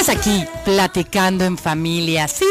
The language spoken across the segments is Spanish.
Estamos aquí platicando en familia, sí,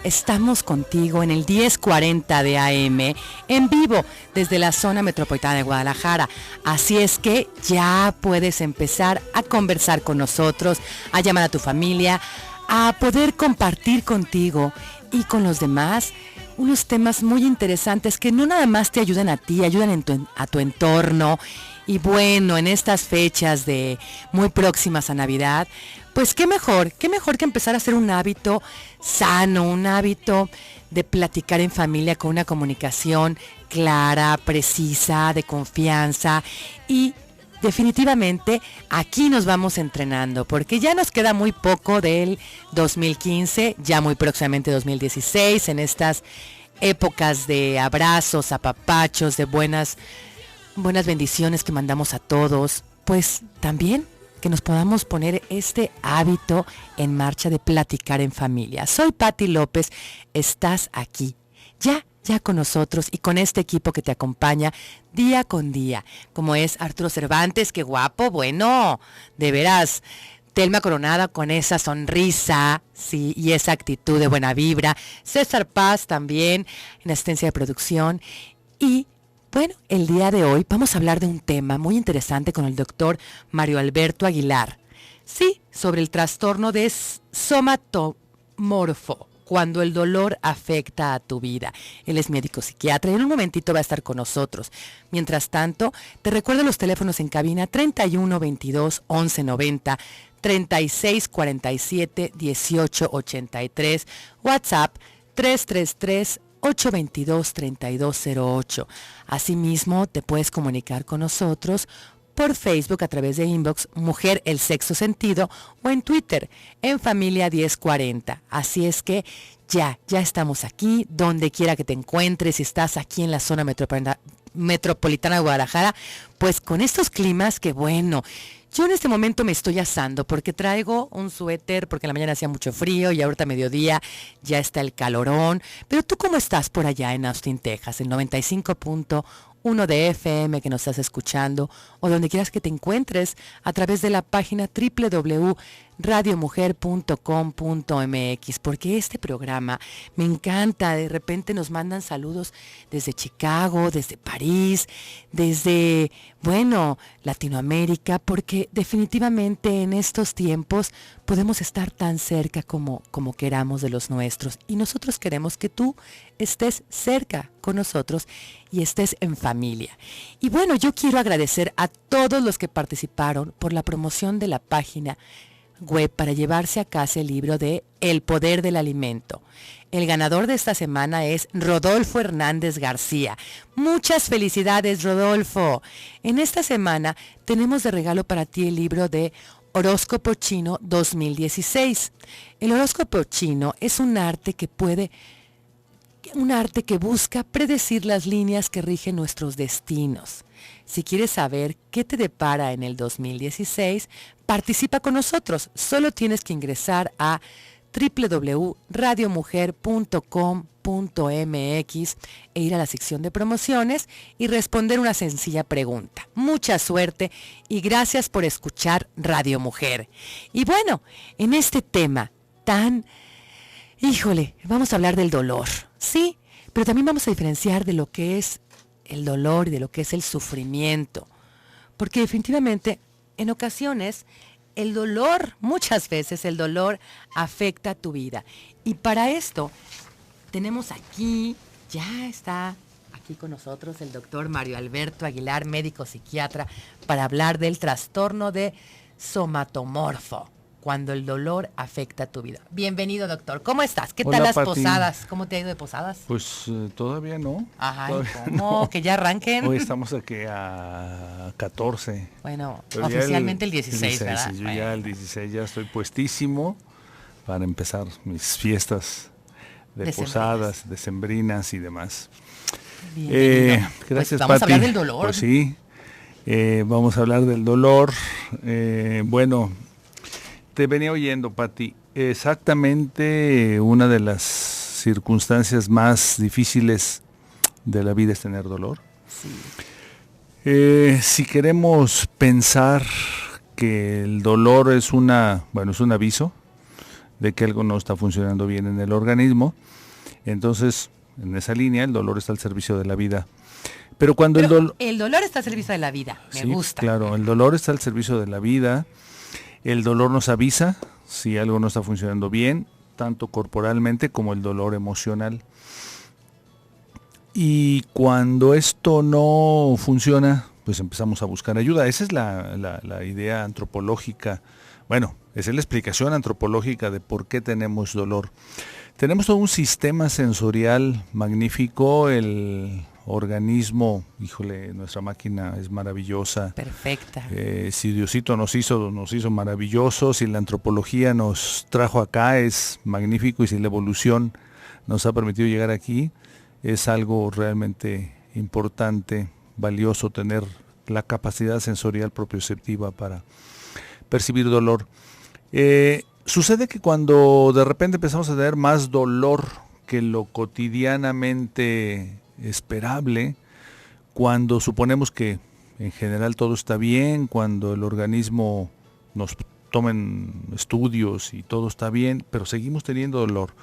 estamos contigo en el 1040 de AM, en vivo desde la zona metropolitana de Guadalajara. Así es que ya puedes empezar a conversar con nosotros, a llamar a tu familia, a poder compartir contigo y con los demás unos temas muy interesantes que no nada más te ayudan a ti, ayudan a tu entorno. Y bueno, en estas fechas de muy próximas a Navidad, pues qué mejor que empezar a hacer un hábito sano, un hábito de platicar en familia con una comunicación clara, precisa, de confianza. Y definitivamente aquí nos vamos entrenando, porque ya nos queda muy poco del 2015, ya muy próximamente 2016, en estas épocas de abrazos, apapachos, de buenas bendiciones que mandamos a todos, pues también que nos podamos poner este hábito en marcha de platicar en familia. Soy Pati López, estás aquí, ya con nosotros y con este equipo que te acompaña día con día, como es Arturo Cervantes, qué guapo, bueno, de veras, Telma Coronada con esa sonrisa, sí, y esa actitud de buena vibra, César Paz también en asistencia de producción. Y bueno, el día de hoy vamos a hablar de un tema muy interesante con el doctor Mario Alberto Aguilar. Sí, sobre el trastorno de somatomorfo, cuando el dolor afecta a tu vida. Él es médico psiquiatra y en un momentito va a estar con nosotros. Mientras tanto, te recuerdo los teléfonos en cabina 31 22 11 90, 36 47 18 83, WhatsApp 333 822-3208. Asimismo, te puedes comunicar con nosotros por Facebook a través de inbox Mujer el Sexto Sentido o en Twitter en Familia 1040. Así es que ya estamos aquí, donde quiera que te encuentres, si estás aquí en la zona metropolitana de Guadalajara, pues con estos climas que bueno, yo en este momento me estoy asando porque traigo un suéter porque en la mañana hacía mucho frío y ahorita a mediodía ya está el calorón. Pero tú, ¿cómo estás por allá en Austin, Texas? El 95.1 de FM que nos estás escuchando o donde quieras que te encuentres a través de la página www.radiomujer.com.mx, porque este programa me encanta. De repente nos mandan saludos desde Chicago, desde París, desde, bueno, Latinoamérica, porque definitivamente en estos tiempos podemos estar tan cerca como queramos de los nuestros, y nosotros queremos que tú estés cerca con nosotros y estés en familia. Y bueno, yo quiero agradecer a todos los que participaron por la promoción de la página web para llevarse a casa el libro de El Poder del Alimento. El ganador de esta semana es Rodolfo Hernández García. Muchas felicidades, Rodolfo. En esta semana tenemos de regalo para ti el libro de Horóscopo Chino 2016. El horóscopo chino es un arte que busca predecir las líneas que rigen nuestros destinos. Si quieres saber qué te depara en el 2016, participa con nosotros. Solo tienes que ingresar a www.radiomujer.com.mx e ir a la sección de promociones y responder una sencilla pregunta. Mucha suerte y gracias por escuchar Radio Mujer. Y bueno, en este tema vamos a hablar del dolor, ¿sí? Pero también vamos a diferenciar de lo que es el dolor y de lo que es el sufrimiento. Porque definitivamente, en ocasiones, muchas veces el dolor afecta tu vida. Y para esto, tenemos aquí, ya está aquí con nosotros el doctor Mario Alberto Aguilar, médico psiquiatra, para hablar del trastorno de somatomorfo, cuando el dolor afecta tu vida. Bienvenido, doctor. ¿Cómo estás? ¿Qué tal las posadas? ¿Cómo te ha ido de posadas? Pues todavía no. Ajá, todavía ¿cómo? No. Que ya arranquen. Hoy estamos aquí a 14. Bueno, pero oficialmente el 16, ¿verdad? Sí, yo ya el 16 ya estoy puestísimo para empezar mis fiestas de posadas, decembrinas y demás. Gracias, pues vamos Pati. a hablar del dolor. Pues sí, vamos a hablar del dolor. Bueno, te venía oyendo, Pati. Exactamente una de las circunstancias más difíciles de la vida es tener dolor. Sí. Si queremos pensar que el dolor es un aviso, de que algo no está funcionando bien en el organismo. Entonces, en esa línea, el dolor está al servicio de la vida. Pero cuando el dolor está al servicio de la vida, me gusta. Claro, el dolor está al servicio de la vida. El dolor nos avisa si algo no está funcionando bien, tanto corporalmente como el dolor emocional. Y cuando esto no funciona, pues empezamos a buscar ayuda. Esa es la idea antropológica. Bueno, esa es la explicación antropológica de por qué tenemos dolor. Tenemos todo un sistema sensorial magnífico, el organismo, híjole, nuestra máquina es maravillosa. Perfecta. Si Diosito nos hizo maravillosos, si la antropología nos trajo acá, es magnífico, y si la evolución nos ha permitido llegar aquí, es algo realmente importante, valioso, tener la capacidad sensorial propioceptiva para percibir dolor. Sucede que cuando de repente empezamos a tener más dolor que lo cotidianamente esperable, cuando suponemos que en general todo está bien, cuando el organismo nos tomen estudios y todo está bien, pero seguimos teniendo dolor,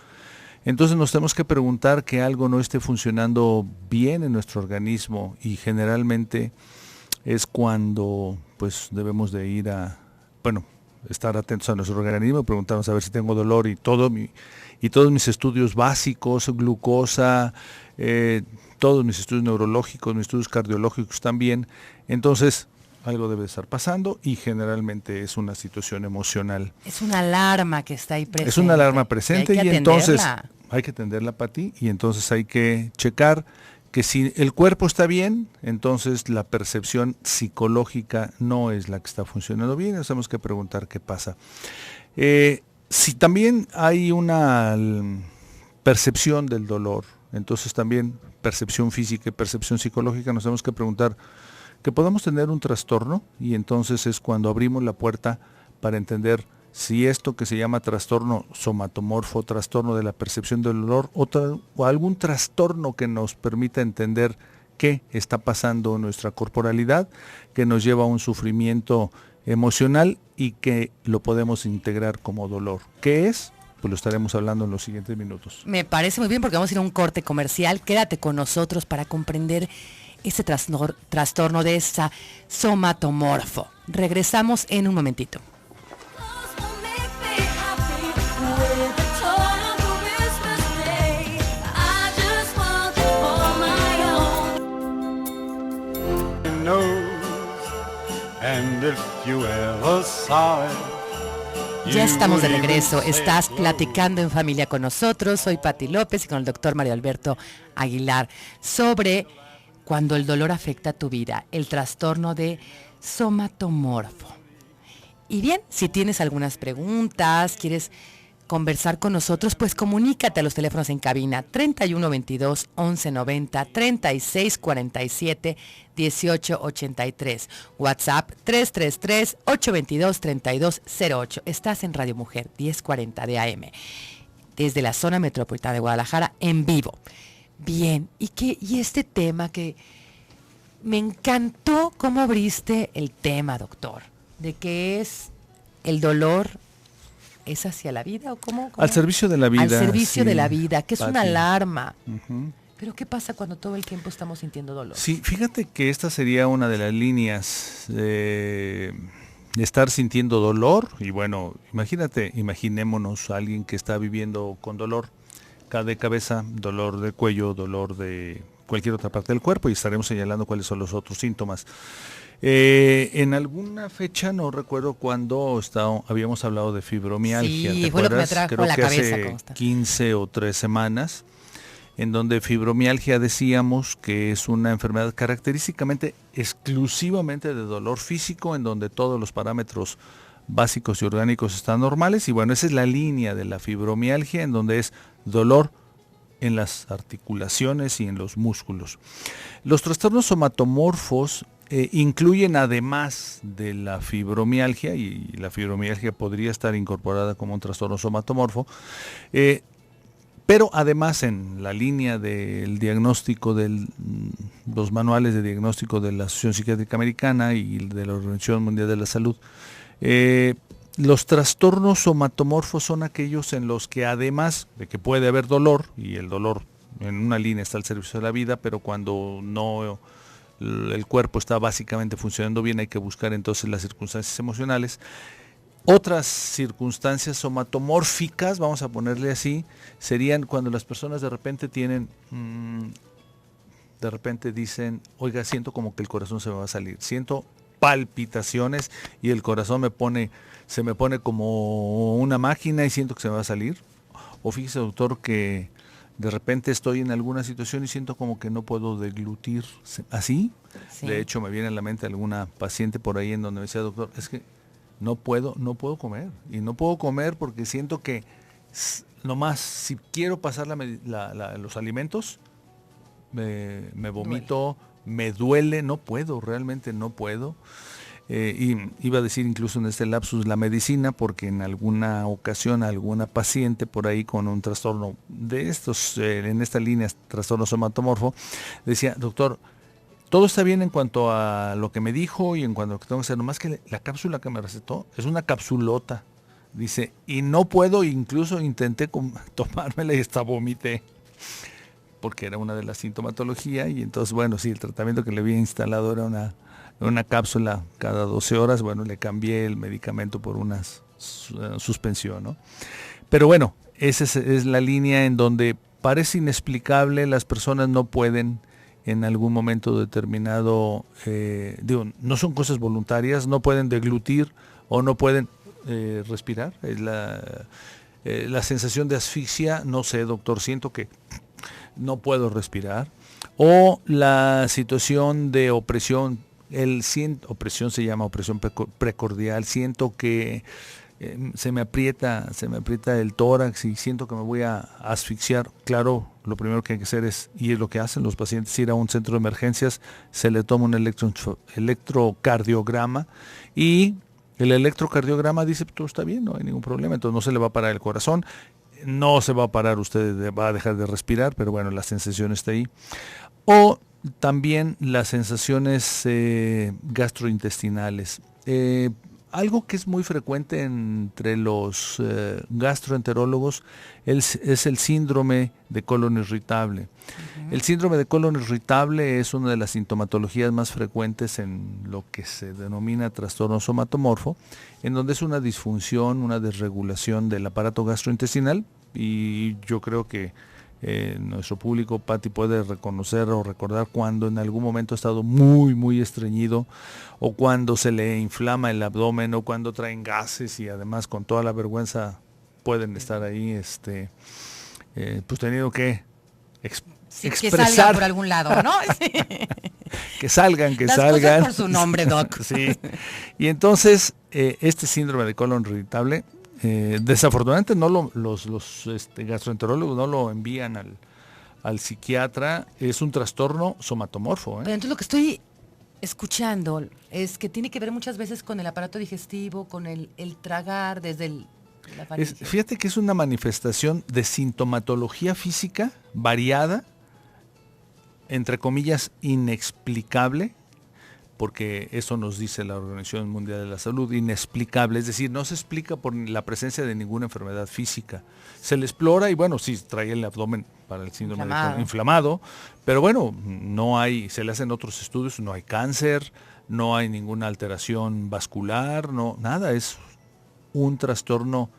entonces nos tenemos que preguntar que algo no esté funcionando bien en nuestro organismo, y generalmente es cuando pues debemos de ir a, estar atentos a nuestro organismo, preguntarnos a ver si tengo dolor, y todos mis estudios básicos, glucosa, todos mis estudios neurológicos, mis estudios cardiológicos también. Entonces algo debe estar pasando, y generalmente es una situación emocional. Es una alarma que está ahí presente. Es una alarma presente, y entonces hay que atenderla, Pati, y entonces hay que checar que si el cuerpo está bien, entonces la percepción psicológica no es la que está funcionando bien. Nos tenemos que preguntar qué pasa. Si también hay una percepción del dolor, entonces también percepción física y percepción psicológica, nos tenemos que preguntar que podemos tener un trastorno, y entonces es cuando abrimos la puerta para entender si esto que se llama trastorno somatomorfo, trastorno de la percepción del dolor, o algún trastorno que nos permita entender qué está pasando en nuestra corporalidad, que nos lleva a un sufrimiento emocional y que lo podemos integrar como dolor. ¿Qué es? Pues lo estaremos hablando en los siguientes minutos. Me parece muy bien, porque vamos a ir a un corte comercial. Quédate con nosotros para comprender ese trastorno de esa somatomorfo. Regresamos en un momentito. Ya estamos de regreso. Estás platicando en familia con nosotros. Soy Pati López y con el doctor Mario Alberto Aguilar sobre cuando el dolor afecta tu vida, el trastorno de somatomorfo. Y bien, si tienes algunas preguntas, quieres conversar con nosotros, pues comunícate a los teléfonos en cabina 3122 1190, 3647 1883, WhatsApp 333 822 3208. Estás en Radio Mujer 1040 de AM, desde la zona metropolitana de Guadalajara, en vivo. Bien, y este tema que me encantó cómo abriste el tema, doctor, de que es el dolor. ¿Es hacia la vida o cómo? Al servicio de la vida. Al servicio sí, de la vida, que es Pati. una alarma. Uh-huh. Pero ¿qué pasa cuando todo el tiempo estamos sintiendo dolor? Sí, fíjate que esta sería una de las líneas de estar sintiendo dolor. Y bueno, imaginémonos a alguien que está viviendo con dolor de cabeza, dolor de cuello, dolor de cualquier otra parte del cuerpo, y estaremos señalando cuáles son los otros síntomas. En alguna fecha, no recuerdo cuándo, habíamos hablado de fibromialgia. Sí, ¿te fue lo que me acuerdas? trajo Creo a la que cabeza. hace 15 o 3 semanas, en donde fibromialgia decíamos que es una enfermedad característicamente, exclusivamente de dolor físico, en donde todos los parámetros básicos y orgánicos están normales. Y bueno, esa es la línea de la fibromialgia, en donde es dolor en las articulaciones y en los músculos. Los trastornos somatomorfos incluyen, además de la fibromialgia, y la fibromialgia podría estar incorporada como un trastorno somatomorfo, pero además en la línea del diagnóstico los manuales de diagnóstico de la Asociación Psiquiátrica Americana y de la Organización Mundial de la Salud, Los trastornos somatomorfos son aquellos en los que, además de que puede haber dolor, y el dolor en una línea está al servicio de la vida, pero cuando no, el cuerpo está básicamente funcionando bien, hay que buscar entonces las circunstancias emocionales. Otras circunstancias somatomórficas, vamos a ponerle así, serían cuando las personas de repente de repente dicen, oiga, siento como que el corazón se me va a salir, siento palpitaciones y el corazón se me pone como una máquina y siento que se me va a salir. O fíjese, doctor, que de repente estoy en alguna situación y siento como que no puedo deglutir. ¿Así? Sí. De hecho, me viene a la mente alguna paciente por ahí en donde me decía, doctor, es que no puedo comer. Y no puedo comer porque siento que nomás si quiero pasar los alimentos, me vomito, me duele, no puedo, realmente no puedo. Y iba a decir incluso en este lapsus la medicina, porque en alguna ocasión alguna paciente por ahí con un trastorno de estos, en esta línea, trastorno somatomorfo, decía, doctor, todo está bien en cuanto a lo que me dijo y en cuanto a lo que tengo que hacer, nomás que la cápsula que me recetó es una capsulota, dice, y no puedo, incluso intenté tomármela y hasta vomité, porque era una de las sintomatologías, y entonces, bueno, sí, el tratamiento que le había instalado era una cápsula cada 12 horas, bueno, le cambié el medicamento por una suspensión, ¿no? Pero bueno, esa es la línea en donde parece inexplicable, las personas no pueden en algún momento determinado, no son cosas voluntarias, no pueden deglutir o no pueden respirar. La sensación de asfixia, no sé, doctor, siento que no puedo respirar. O la situación de opresión, opresión se llama opresión precordial, siento que se me aprieta el tórax y siento que me voy a asfixiar. Claro, lo primero que hay que hacer y es lo que hacen los pacientes, ir a un centro de emergencias, se le toma un electrocardiograma y el electrocardiograma dice, todo está bien, no hay ningún problema, entonces no se le va a parar el corazón, no se va a parar, usted va a dejar de respirar, pero bueno, la sensación está ahí. O también las sensaciones gastrointestinales. Algo que es muy frecuente entre los gastroenterólogos es el síndrome de colon irritable. Uh-huh. El síndrome de colon irritable es una de las sintomatologías más frecuentes en lo que se denomina trastorno somatomorfo, en donde es una disfunción, una desregulación del aparato gastrointestinal, y yo creo que nuestro público, Pati, puede reconocer o recordar cuando en algún momento ha estado muy, muy estreñido, o cuando se le inflama el abdomen, o cuando traen gases y además con toda la vergüenza pueden estar ahí, pues teniendo que expresar. Que salgan por algún lado, ¿no? que salgan. Las cosas por su nombre, doc. Sí. Y entonces, este síndrome de colon irritable, desafortunadamente los gastroenterólogos no lo envían al psiquiatra, es un trastorno somatomorfo. Pero entonces lo que estoy escuchando es que tiene que ver muchas veces con el aparato digestivo, con el tragar desde la faringe. Fíjate que es una manifestación de sintomatología física variada, entre comillas, inexplicable, porque eso nos dice la Organización Mundial de la Salud, inexplicable, es decir, no se explica por la presencia de ninguna enfermedad física. Se le explora y bueno, sí, trae el abdomen para el síndrome inflamado, pero bueno, no hay, se le hacen otros estudios, no hay cáncer, no hay ninguna alteración vascular, no, nada, es un trastorno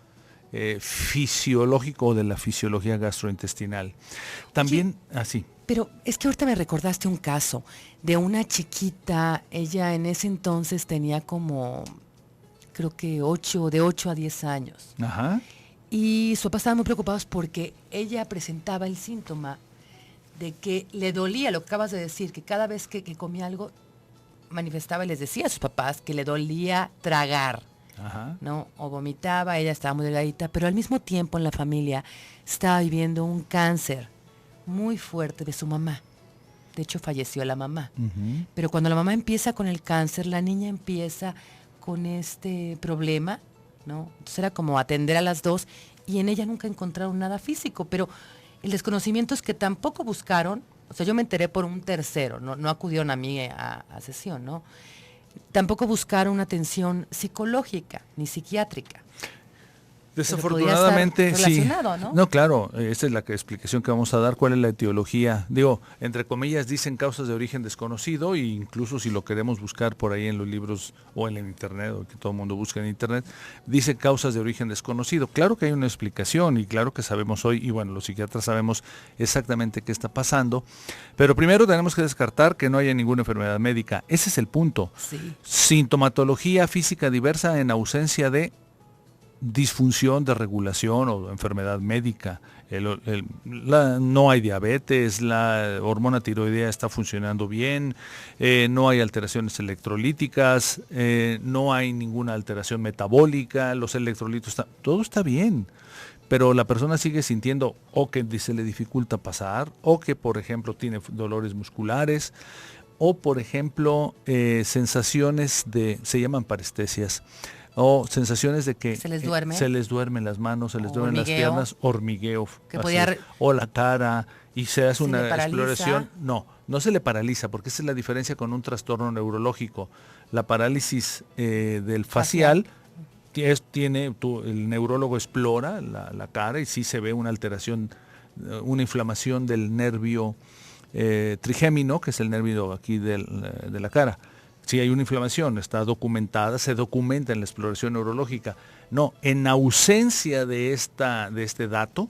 fisiológico de la fisiología gastrointestinal. También, así. Pero es que ahorita me recordaste un caso de una chiquita, ella en ese entonces tenía como, creo que de 8 a 10 años. Ajá. Y sus papás estaban muy preocupados porque ella presentaba el síntoma de que le dolía, lo que acabas de decir, que cada vez que comía algo, manifestaba y les decía a sus papás que le dolía tragar. Ajá. ¿No? O vomitaba, ella estaba muy delgadita, pero al mismo tiempo en la familia estaba viviendo un cáncer muy fuerte de su mamá. De hecho, falleció la mamá. Uh-huh. Pero cuando la mamá empieza con el cáncer, la niña empieza con este problema, ¿no? Entonces era como atender a las dos y en ella nunca encontraron nada físico, pero el desconocimiento es que tampoco buscaron, o sea, yo me enteré por un tercero, no acudieron a mí a sesión, ¿no? tampoco buscar una atención psicológica ni psiquiátrica. Desafortunadamente, sí. ¿No? No, claro, esta es la explicación que vamos a dar, cuál es la etiología. Digo, entre comillas, dicen causas de origen desconocido, e incluso si lo queremos buscar por ahí en los libros o en el internet, o que todo el mundo busca en internet, dice causas de origen desconocido. Claro que hay una explicación y claro que sabemos hoy, y bueno, los psiquiatras sabemos exactamente qué está pasando, pero primero tenemos que descartar que no haya ninguna enfermedad médica. Ese es el punto. Sí. Sintomatología física diversa en ausencia de disfunción de regulación o enfermedad médica. No hay diabetes, la hormona tiroidea está funcionando bien, no hay alteraciones electrolíticas, no hay ninguna alteración metabólica, los electrolitos, todo está bien, pero la persona sigue sintiendo o que se le dificulta pasar, o que por ejemplo tiene dolores musculares, o por ejemplo sensaciones se llaman parestesias, o sensaciones de que se les duermen las manos, se les duermen las piernas, hormigueo, o la cara, y se hace una exploración. No se le paraliza, porque esa es la diferencia con un trastorno neurológico. La parálisis del facial el neurólogo explora la cara y sí se ve una alteración, una inflamación del nervio trigémino, que es el nervio aquí de la cara. Si hay una inflamación, está documentada, se documenta en la exploración neurológica. No, en ausencia de este dato,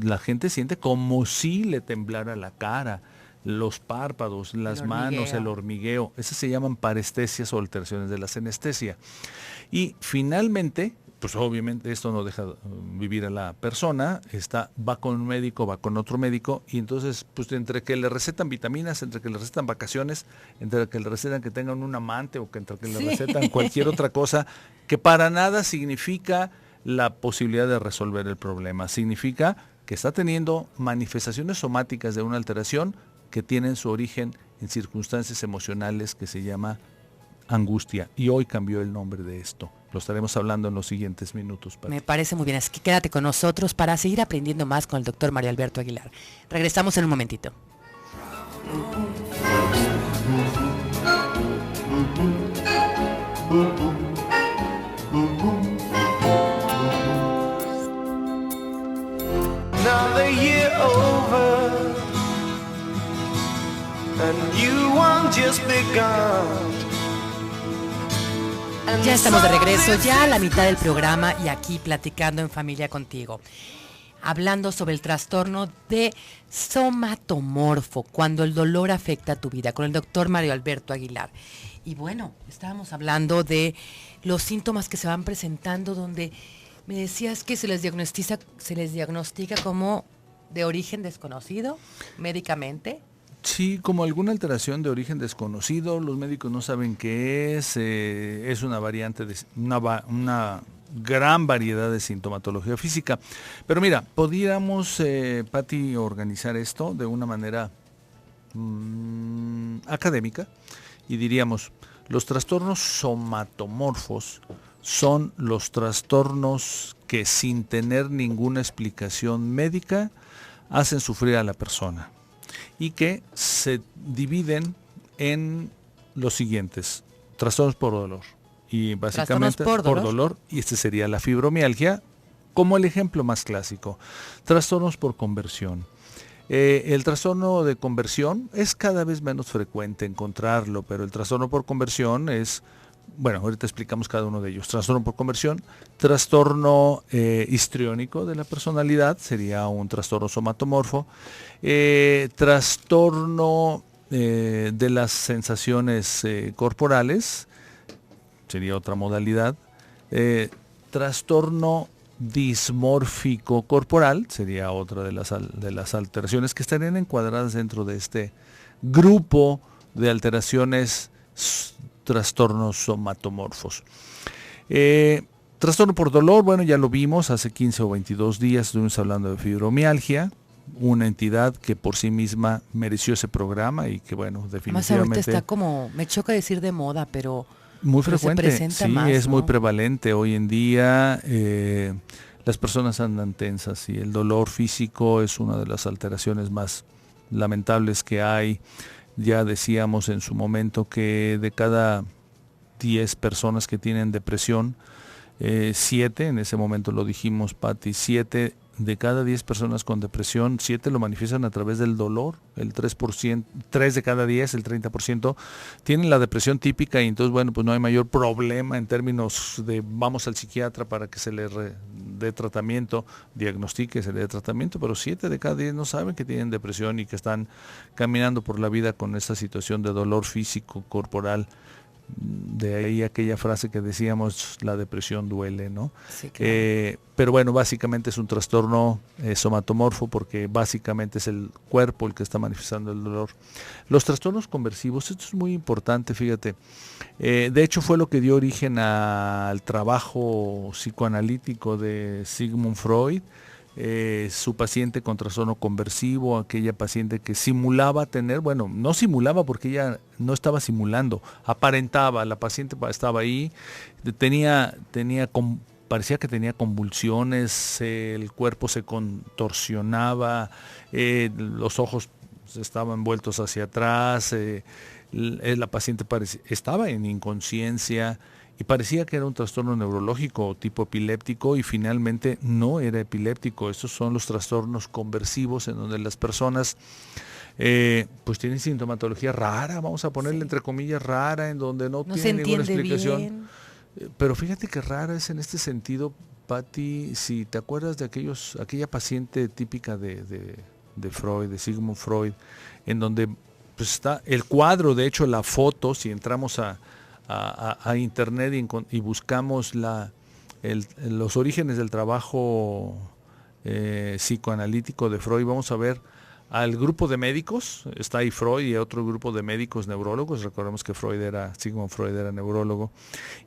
la gente siente como si le temblara la cara, los párpados, las manos, el hormigueo. Esas se llaman parestesias o alteraciones de la senestesia. Y finalmente, pues obviamente esto no deja vivir a la persona, va con un médico, va con otro médico, y entonces pues entre que le recetan vitaminas, entre que le recetan vacaciones, entre que le recetan que tengan un amante, o entre que le recetan cualquier otra cosa, que para nada significa la posibilidad de resolver el problema. Significa que está teniendo manifestaciones somáticas de una alteración que tienen su origen en circunstancias emocionales que se llama angustia, y hoy cambió el nombre de esto. Lo estaremos hablando en los siguientes minutos. Me parece muy bien, así que quédate con nosotros para seguir aprendiendo más con el doctor Mario Alberto Aguilar. Regresamos en un momentito. Another year over and you won't just begun. Ya estamos de regreso, ya a la mitad del programa y aquí platicando en familia contigo. Hablando sobre el trastorno de somatomorfo, cuando el dolor afecta a tu vida, con el doctor Mario Alberto Aguilar. Y bueno, estábamos hablando de los síntomas que se van presentando, donde me decías que se les diagnostica como de origen desconocido médicamente. Sí, como alguna alteración de origen desconocido, los médicos no saben qué es una variante de una gran variedad de sintomatología física. Pero mira, podríamos, Pati, organizar esto de una manera académica y diríamos, los trastornos somatomorfos son los trastornos que sin tener ninguna explicación médica hacen sufrir a la persona, y que se dividen en los siguientes: trastornos por dolor, y básicamente por dolor, y este sería la fibromialgia como el ejemplo más clásico. Trastornos por conversión. El trastorno de conversión es cada vez menos frecuente encontrarlo, pero el trastorno por conversión es, bueno, ahorita explicamos cada uno de ellos. Trastorno por conversión, trastorno histriónico de la personalidad, sería un trastorno somatomorfo, trastorno de las sensaciones corporales, sería otra modalidad, trastorno dismórfico corporal, sería otra de las alteraciones que estarían encuadradas dentro de este grupo de alteraciones, trastornos somatomorfos. Trastorno por dolor, bueno, ya lo vimos hace 15 o 22 días, estuvimos hablando de fibromialgia, una entidad que por sí misma mereció ese programa y que, bueno, definitivamente... Más ahorita está como, me choca decir de moda, pero... Muy frecuente, sí, más, es, ¿no?, muy prevalente hoy en día. Las personas andan tensas y el dolor físico es una de las alteraciones más lamentables que hay. Ya decíamos en su momento que de cada 10 personas que tienen depresión, 7, en ese momento lo dijimos, Patti, 7 de cada 10 personas con depresión, 7 lo manifiestan a través del dolor, el 3%, 3 de cada 10, el 30%, tienen la depresión típica y entonces, bueno, pues no hay mayor problema en términos de vamos al psiquiatra para que se le dé tratamiento, diagnostique, se le dé tratamiento, pero 7 de cada 10 no saben que tienen depresión y que están caminando por la vida con esta situación de dolor físico, corporal. De ahí aquella frase que decíamos, la depresión duele, ¿no? Sí, claro. Pero bueno, básicamente es un trastorno somatomorfo porque básicamente es el cuerpo el que está manifestando el dolor. Los trastornos conversivos, esto es muy importante, fíjate. De hecho fue lo que dio origen al trabajo psicoanalítico de Sigmund Freud. Su paciente con trastorno conversivo, aquella paciente que simulaba tener, bueno, no simulaba porque ella no estaba simulando, aparentaba, la paciente estaba ahí, parecía que tenía convulsiones, el cuerpo se contorsionaba, los ojos estaban vueltos hacia atrás, la paciente estaba en inconsciencia, y parecía que era un trastorno neurológico tipo epiléptico y finalmente no era epiléptico. Estos son los trastornos conversivos en donde las personas pues tienen sintomatología rara, vamos a ponerle entre comillas rara, en donde no tiene ninguna explicación. Bien. Pero fíjate que rara es en este sentido, Patti, si te acuerdas de aquella paciente típica de Freud, de Sigmund Freud, en donde pues está el cuadro, de hecho la foto, si entramos a internet y buscamos los orígenes del trabajo psicoanalítico de Freud, vamos a ver al grupo de médicos, está ahí Freud y otro grupo de médicos neurólogos, recordemos que Sigmund Freud era neurólogo,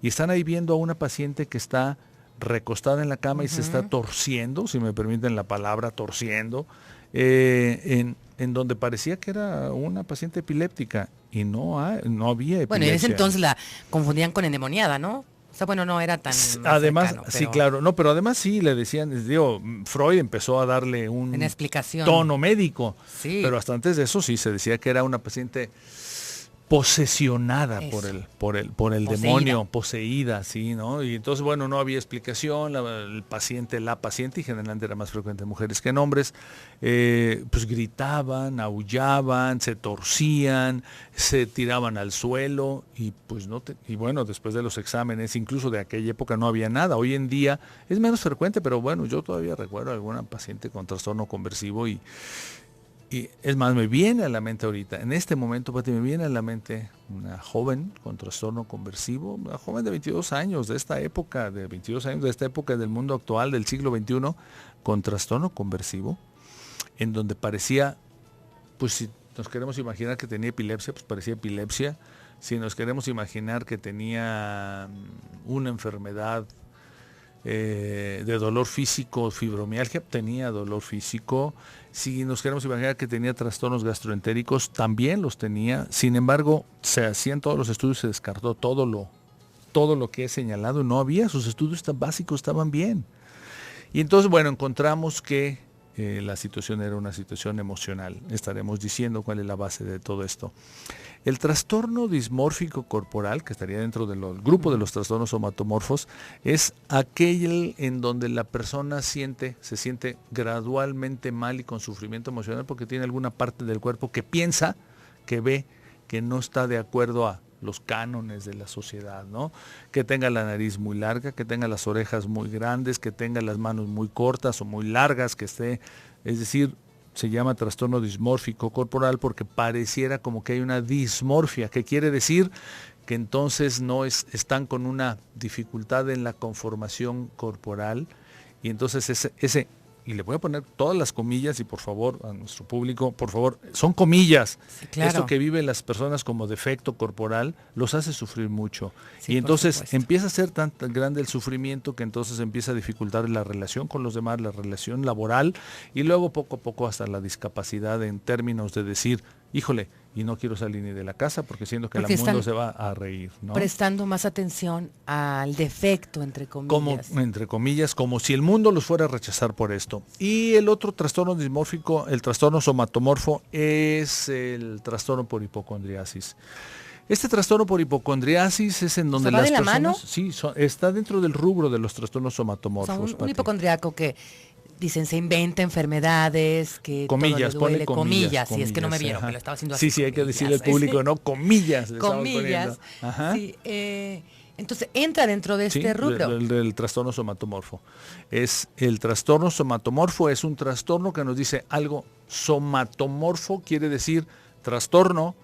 y están ahí viendo a una paciente que está recostada en la cama y se está torciendo, si me permiten la palabra, torciendo, en donde parecía que era una paciente epiléptica y no había epilepsia. Bueno, en ese entonces la confundían con endemoniada, ¿no? O sea, bueno, no era tan además, cercano, sí, claro, no, pero además sí le decían, Freud empezó a darle una explicación, tono médico, sí. Pero hasta antes de eso sí se decía que era una paciente posesionada por el demonio, poseída, sí, ¿no? Y entonces, bueno, no había explicación, la paciente, y generalmente era más frecuente en mujeres que en hombres, pues gritaban, aullaban, se torcían, se tiraban al suelo y pues y bueno, después de los exámenes, incluso de aquella época no había nada. Hoy en día es menos frecuente, pero bueno, yo todavía recuerdo a alguna paciente con trastorno conversivo y es más, me viene a la mente ahorita, en este momento, Pati, me viene a la mente una joven con trastorno conversivo, una joven de 22 años de esta época, del mundo actual, del siglo XXI, con trastorno conversivo, en donde parecía, pues si nos queremos imaginar que tenía epilepsia, pues parecía epilepsia, si nos queremos imaginar que tenía una enfermedad de dolor físico, fibromialgia, tenía dolor físico. Si nos queremos imaginar que tenía trastornos gastroentéricos, también los tenía. Sin embargo, se hacían todos los estudios, se descartó todo lo que he señalado, no había, sus estudios básicos estaban bien. Y entonces, bueno, encontramos que la situación era una situación emocional. Estaremos diciendo cuál es la base de todo esto. El trastorno dismórfico corporal, que estaría dentro del grupo de los trastornos somatomorfos, es aquel en donde la persona se siente gradualmente mal y con sufrimiento emocional porque tiene alguna parte del cuerpo que piensa, que ve, que no está de acuerdo a los cánones de la sociedad, ¿no? Que tenga la nariz muy larga, que tenga las orejas muy grandes, que tenga las manos muy cortas o muy largas, es decir, se llama trastorno dismórfico corporal porque pareciera como que hay una dismorfia, que quiere decir que entonces están con una dificultad en la conformación corporal y entonces y le voy a poner todas las comillas y por favor a nuestro público, por favor, son comillas. Sí, claro. Esto que viven las personas como defecto corporal los hace sufrir mucho. Sí, y entonces empieza a ser tan grande el sufrimiento que entonces empieza a dificultar la relación con los demás, la relación laboral y luego poco a poco hasta la discapacidad en términos de decir, híjole, y no quiero salir ni de la casa porque siento que el mundo se va a reír, ¿no? Prestando más atención al defecto, entre comillas. Como si el mundo los fuera a rechazar por esto. Y el otro trastorno dismórfico, el trastorno somatomorfo, es el trastorno por hipocondriasis. Este trastorno por hipocondriasis es en donde ¿Se va las de la personas... mano? Sí, está dentro del rubro de los trastornos O sea, somatomorfos. un Pati. hipocondriaco que dicen se inventa enfermedades, que Comillas, todo le duele, pone comillas, sí, es que no me comillas, vieron, ajá. que lo estaba haciendo así. Sí, hay que comillas, decirle al público, sí. ¿no? Comillas. le estamos Comillas. poniendo. Ajá. Sí, entonces entra dentro de Sí, este rubro. del trastorno somatomorfo. El trastorno somatomorfo es un trastorno que nos dice algo. Somatomorfo quiere decir trastorno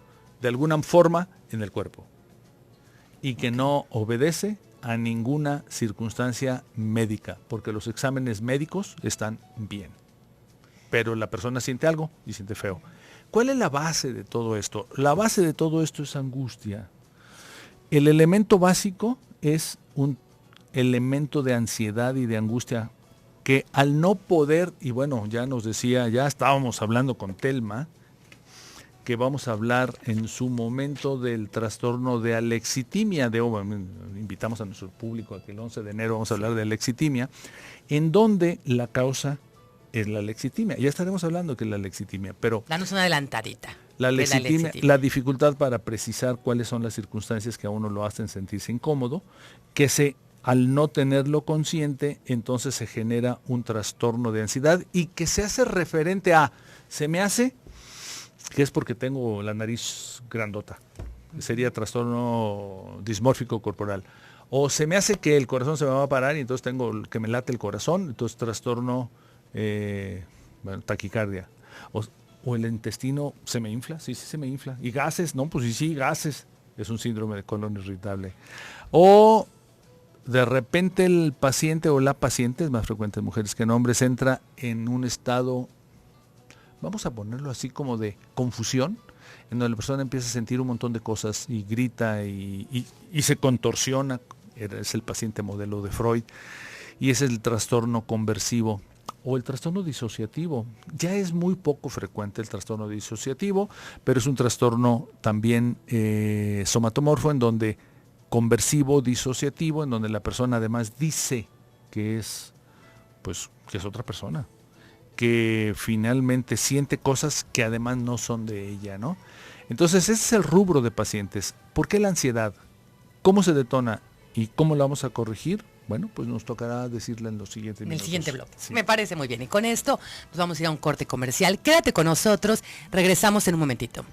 de alguna forma en el cuerpo y que no obedece a ninguna circunstancia médica, porque los exámenes médicos están bien, pero la persona siente algo y siente feo. ¿Cuál es la base de todo esto? La base de todo esto es angustia. El elemento básico es un elemento de ansiedad y de angustia que al no poder, y bueno, ya nos decía, ya estábamos hablando con Telma, que vamos a hablar en su momento del trastorno de alexitimia. Invitamos a nuestro público a que el 11 de enero vamos a hablar de alexitimia, en donde la causa es la alexitimia. Ya estaremos hablando que es la alexitimia, pero Danos una adelantadita. la de alexitimia, la dificultad para precisar cuáles son las circunstancias que a uno lo hacen sentirse incómodo, que al no tenerlo consciente, entonces se genera un trastorno de ansiedad y que se hace referente a, se me hace que es porque tengo la nariz grandota. Sería trastorno dismórfico corporal. O se me hace que el corazón se me va a parar y entonces tengo que me late el corazón, entonces trastorno taquicardia. O el intestino se me infla, sí, se me infla. Y gases, no, pues sí, gases. Es un síndrome de colon irritable. O de repente el paciente o la paciente, es más frecuente en mujeres que en hombres, entra en un estado, vamos a ponerlo así como de confusión, en donde la persona empieza a sentir un montón de cosas y grita y se contorsiona. Es el paciente modelo de Freud. Y es el trastorno conversivo o el trastorno disociativo. Ya es muy poco frecuente el trastorno disociativo, pero es un trastorno también somatomorfo, en donde conversivo, disociativo, en donde la persona además dice que es, pues, que es otra persona, que finalmente siente cosas que además no son de ella, ¿no? Entonces ese es el rubro de pacientes. ¿Por qué la ansiedad? ¿Cómo se detona? ¿Y cómo la vamos a corregir? Bueno, pues nos tocará decirla en los siguientes minutos. En el siguiente bloque. Sí. Me parece muy bien. Y con esto nos vamos a ir a un corte comercial. Quédate con nosotros. Regresamos en un momentito.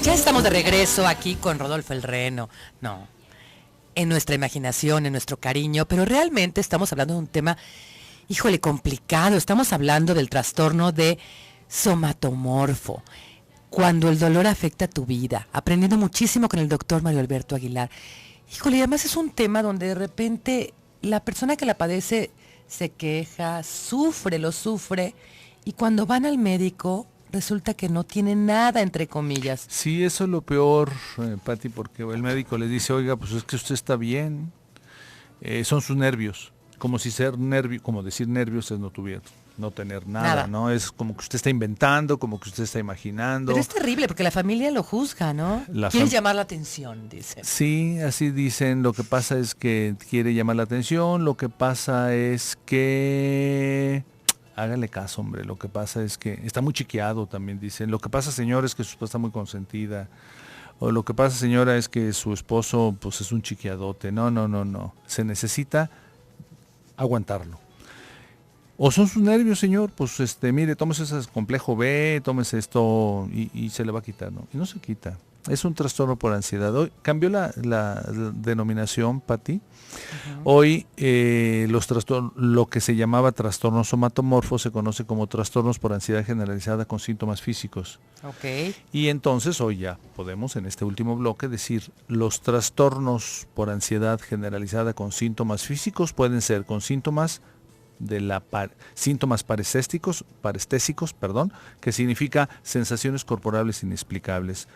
Ya estamos de regreso aquí con Rodolfo el Reno. No, en nuestra imaginación, en nuestro cariño, pero realmente estamos hablando de un tema, híjole, complicado. Estamos hablando del trastorno de somatomorfo, cuando el dolor afecta tu vida. Aprendiendo muchísimo con el doctor Mario Alberto Aguilar. Híjole, y además es un tema donde de repente la persona que la padece se queja, lo sufre, y cuando van al médico resulta que no tiene nada, entre comillas. Sí, eso es lo peor, Pati, porque el médico le dice, oiga, pues es que usted está bien, son sus nervios, como si como decir nervios es no tener nada, ¿no? Es como que usted está inventando, como que usted está imaginando. Pero es terrible porque la familia lo juzga, ¿no? Quiere llamar la atención, dicen. Sí, así dicen. Lo que pasa es que quiere llamar la atención, lo que pasa es que... Hágale caso, hombre. Lo que pasa es que está muy chiqueado, también dicen. Lo que pasa, señor, es que su esposa está muy consentida. O lo que pasa, señora, es que su esposo pues es un chiqueadote. No. Se necesita aguantarlo. O son sus nervios, señor, pues mire, tómese ese complejo B, tómese esto y se le va a quitar, ¿no? Y no se quita. Es un trastorno por ansiedad. Hoy cambió la denominación, Pati. Uh-huh. Hoy lo que se llamaba trastorno somatomorfo se conoce como trastornos por ansiedad generalizada con síntomas físicos. Okay. Y entonces hoy ya podemos en este último bloque decir los trastornos por ansiedad generalizada con síntomas físicos pueden ser con síntomas síntomas parestésicos, que significa sensaciones corporales inexplicables.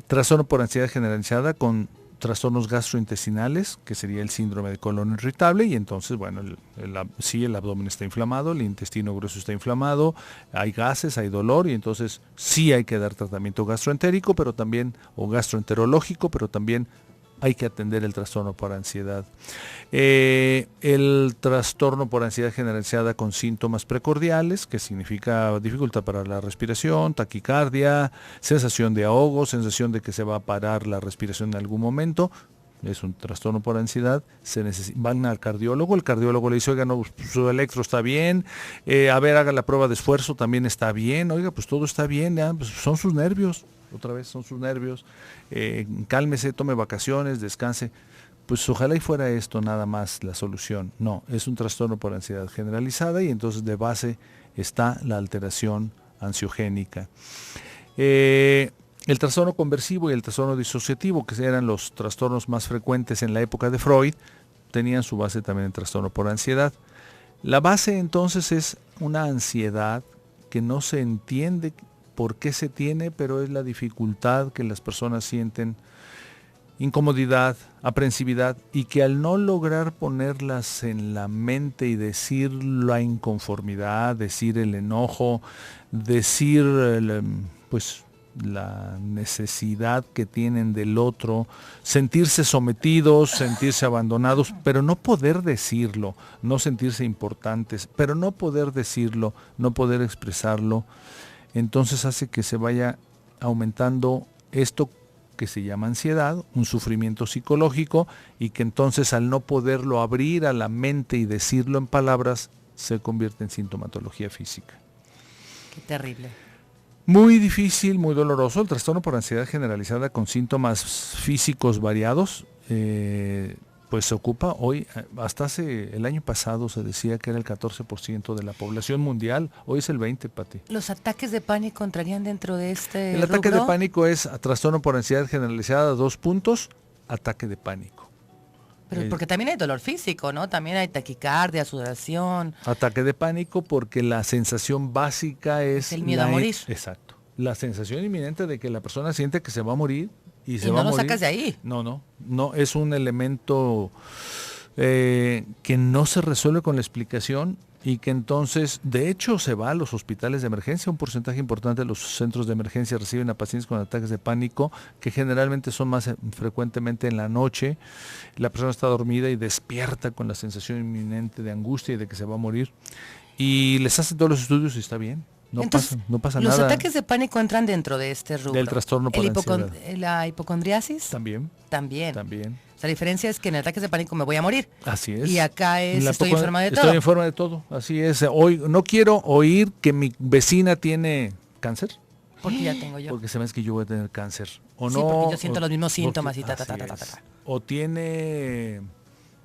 Trastorno por ansiedad generalizada con trastornos gastrointestinales, que sería el síndrome de colon irritable, y entonces, bueno, el abdomen está inflamado, el intestino grueso está inflamado, hay gases, hay dolor, y entonces sí hay que dar tratamiento gastroentérico, pero también, o gastroenterológico, pero también hay que atender el trastorno por ansiedad. El trastorno por ansiedad generalizada con síntomas precordiales, que significa dificultad para la respiración, taquicardia, sensación de ahogo, sensación de que se va a parar la respiración en algún momento. Es un trastorno por ansiedad, van al cardiólogo, el cardiólogo le dice, oiga, no, su electro está bien, a ver, haga la prueba de esfuerzo, también está bien, oiga, pues todo está bien, ya, pues son sus nervios, otra vez son sus nervios, cálmese, tome vacaciones, descanse. Pues ojalá y fuera esto nada más la solución. No, es un trastorno por ansiedad generalizada y entonces de base está la alteración ansiogénica. El trastorno conversivo y el trastorno disociativo, que eran los trastornos más frecuentes en la época de Freud, tenían su base también en trastorno por ansiedad. La base entonces es una ansiedad que no se entiende por qué se tiene, pero es la dificultad que las personas sienten, incomodidad, aprensividad, y que al no lograr ponerlas en la mente y decir la inconformidad, decir el enojo, decir pues la necesidad que tienen del otro, sentirse sometidos, sentirse abandonados, pero no poder decirlo, no sentirse importantes, pero no poder decirlo, no poder expresarlo, entonces hace que se vaya aumentando esto que se llama ansiedad, un sufrimiento psicológico, y que entonces al no poderlo abrir a la mente y decirlo en palabras, se convierte en sintomatología física. Qué terrible. Muy difícil, muy doloroso, el trastorno por ansiedad generalizada con síntomas físicos variados, pues se ocupa hoy, hasta el año pasado se decía que era el 14% de la población mundial, hoy es el 20%, Pati. ¿Los ataques de pánico entrarían dentro de este El ataque rubro? de pánico es trastorno por ansiedad generalizada, 2 puntos, ataque de pánico. Pero porque también hay dolor físico, ¿no? También hay taquicardia, sudoración. Ataque de pánico porque la sensación básica es el miedo a morir. Exacto. La sensación inminente de que la persona siente que se va a morir y se y va no a lo morir. sacas de ahí. No, es un elemento que no se resuelve con la explicación y que entonces, de hecho, se va a los hospitales de emergencia. Un porcentaje importante de los centros de emergencia reciben a pacientes con ataques de pánico, que generalmente son más frecuentemente en la noche. La persona está dormida y despierta con la sensación inminente de angustia y de que se va a morir. Y les hacen todos los estudios y está bien. Entonces, no pasa los nada. ¿Los ataques de pánico entran dentro de este rubro? Del trastorno por ansiedad. ¿La hipocondriasis? También. O sea, la diferencia es que en ataques de pánico me voy a morir. Así es. Y acá estoy enferma de todo. Estoy enferma de todo, así es. Hoy no quiero oír que mi vecina tiene cáncer. Porque ya tengo yo. Porque se me hace que yo voy a tener cáncer. O sí, no, porque yo siento los mismos síntomas y ta. O tiene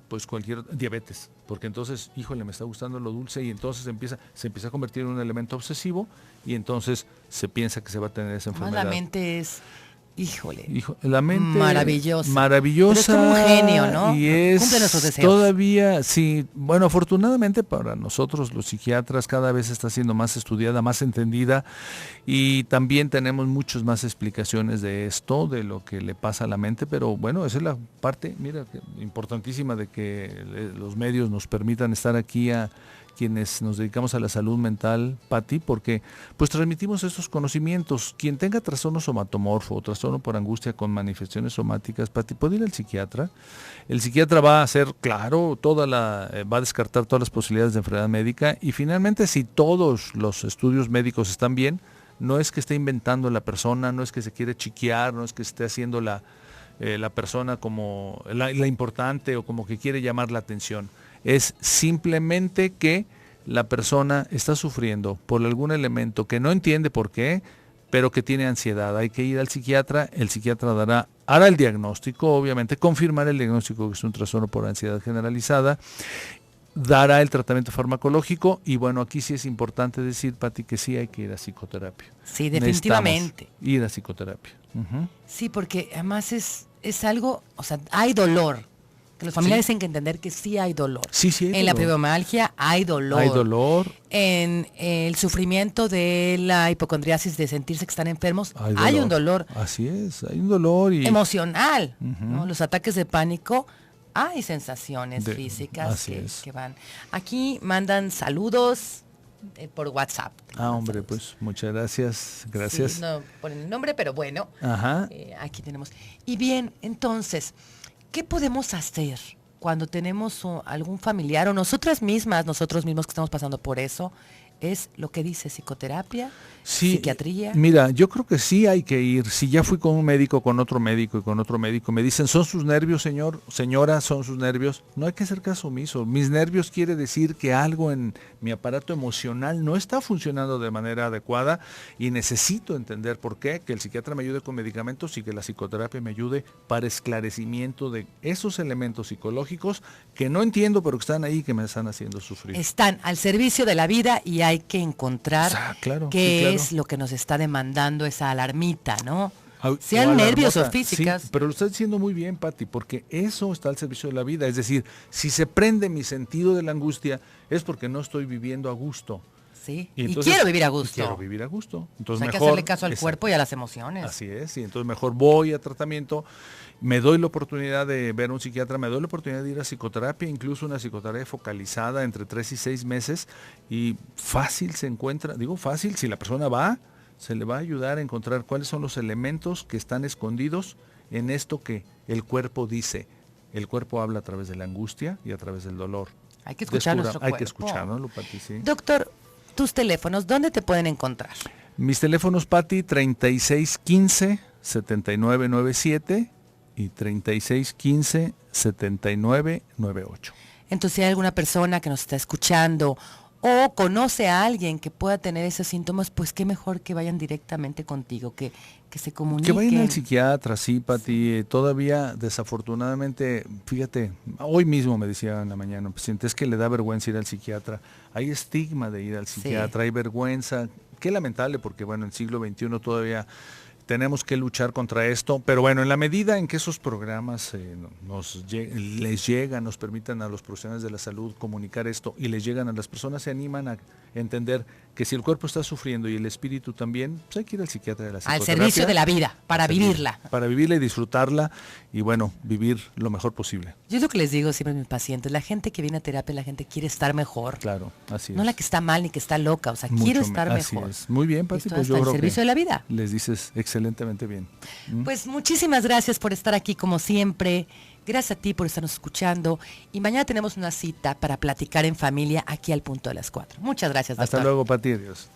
pues cualquier diabetes, porque entonces, híjole, me está gustando lo dulce y entonces se empieza a convertir en un elemento obsesivo y entonces se piensa que se va a tener esa enfermedad. La mente es, híjole, la mente maravillosa. Pero es como un genio, ¿no? Y es cumple nuestros deseos. Todavía, sí, bueno, afortunadamente para nosotros los psiquiatras cada vez está siendo más estudiada, más entendida y también tenemos muchas más explicaciones de esto, de lo que le pasa a la mente, pero bueno, esa es la parte, mira, importantísima de que los medios nos permitan estar aquí a quienes nos dedicamos a la salud mental, Pati, porque pues transmitimos estos conocimientos. Quien tenga trastorno somatomorfo o trastorno por angustia con manifestaciones somáticas, Pati, puede ir al psiquiatra. El psiquiatra va a hacer, claro, va a descartar todas las posibilidades de enfermedad médica y finalmente si todos los estudios médicos están bien, no es que esté inventando la persona, no es que se quiere chiquear, no es que esté haciendo la persona como la importante o como que quiere llamar la atención. Es simplemente que la persona está sufriendo por algún elemento que no entiende por qué, pero que tiene ansiedad. Hay que ir al psiquiatra, el psiquiatra hará el diagnóstico, obviamente, confirmar el diagnóstico que es un trastorno por ansiedad generalizada, dará el tratamiento farmacológico y bueno, aquí sí es importante decir, Pati, que sí hay que ir a psicoterapia. Sí, definitivamente. Ir a psicoterapia. Uh-huh. Sí, porque además es algo, o sea, hay dolor, Que los familiares Sí. tienen que entender que sí hay dolor. Sí, sí hay En la dolor. fibromialgia hay dolor. Hay dolor, En el sufrimiento de la hipocondriasis, de sentirse que están enfermos, hay un dolor Así es, hay un dolor y... emocional, Ujú. ¿no? Los ataques de pánico, hay sensaciones físicas así que, es. que van. Aquí mandan saludos por WhatsApp. hombre, Saludos. pues muchas gracias, gracias. Sí, no ponen el nombre, pero bueno, Ajá. aquí tenemos. Y bien, entonces, ¿qué podemos hacer cuando tenemos algún familiar o nosotros mismos que estamos pasando por eso? Es lo que dice psicoterapia, Sí, psiquiatría. mira, yo creo que sí hay que ir. Si ya fui con un médico, con otro médico y con otro médico, me dicen, son sus nervios, señor, señora, son sus nervios. No hay que hacer caso omiso. Mis nervios quiere decir que algo en mi aparato emocional no está funcionando de manera adecuada y necesito entender por qué, que el psiquiatra me ayude con medicamentos y que la psicoterapia me ayude para esclarecimiento de esos elementos psicológicos que no entiendo, pero que están ahí y que me están haciendo sufrir. Están al servicio de la vida y hay que encontrar Claro, qué sí, claro. es lo que nos está demandando esa alarmita, ¿no? O Sean nervios o alarmosa. físicas. Sí, pero lo estás diciendo muy bien, Pati, porque eso está al servicio de la vida. Es decir, si se prende mi sentido de la angustia, es porque no estoy viviendo a gusto. Sí. Y Y entonces- quiero vivir a y gusto. quiero vivir a gusto. Entonces Hay que mejor, hacerle caso al exacto. cuerpo y a las emociones. Así es, y entonces mejor voy a tratamiento, me doy la oportunidad de ver a un psiquiatra, me doy la oportunidad de ir a psicoterapia, incluso una psicoterapia focalizada entre 3 y 6 meses, y fácil se encuentra, digo fácil, si la persona va, se le va a ayudar a encontrar cuáles son los elementos que están escondidos en esto que el cuerpo dice. El cuerpo habla a través de la angustia y a través del dolor. Hay que escuchar nuestro Hay cuerpo. que escucharlo, ¿no, Pati? Sí. Doctor, tus teléfonos, ¿dónde te pueden encontrar? Mis teléfonos, Pati, 3615-7997 y 3615-7998. Entonces, si hay alguna persona que nos está escuchando o conoce a alguien que pueda tener esos síntomas, pues qué mejor que vayan directamente contigo, que se comuniquen. Que vayan al psiquiatra, sí, Pati. Todavía, desafortunadamente, fíjate, hoy mismo me decía en la mañana un paciente, es que le da vergüenza ir al psiquiatra. Hay estigma de ir al psiquiatra, hay vergüenza. Qué lamentable, porque bueno, en el siglo XXI todavía tenemos que luchar contra esto, pero bueno, en la medida en que esos programas les llegan, nos permitan a los profesionales de la salud comunicar esto y les llegan a las personas, se animan a entender que si el cuerpo está sufriendo y el espíritu también, pues hay que ir al psiquiatra de la Al psicoterapia. servicio de la vida, para vivirla. Para vivirla y disfrutarla y bueno, vivir lo mejor posible. Yo es lo que les digo siempre a mis pacientes, la gente que viene a terapia, la gente quiere estar mejor. Claro, así es. No la que está mal ni que está loca, o sea, Mucho quiero estar así mejor. es. Muy bien, Pati, Esto pues hasta yo al creo servicio que de la vida. les dices excelentemente bien. Pues muchísimas gracias por estar aquí como siempre. Gracias a ti por estarnos escuchando. Y mañana tenemos una cita para platicar en familia aquí al punto de las 4. Muchas gracias, doctor. Hasta luego, Pati, adiós.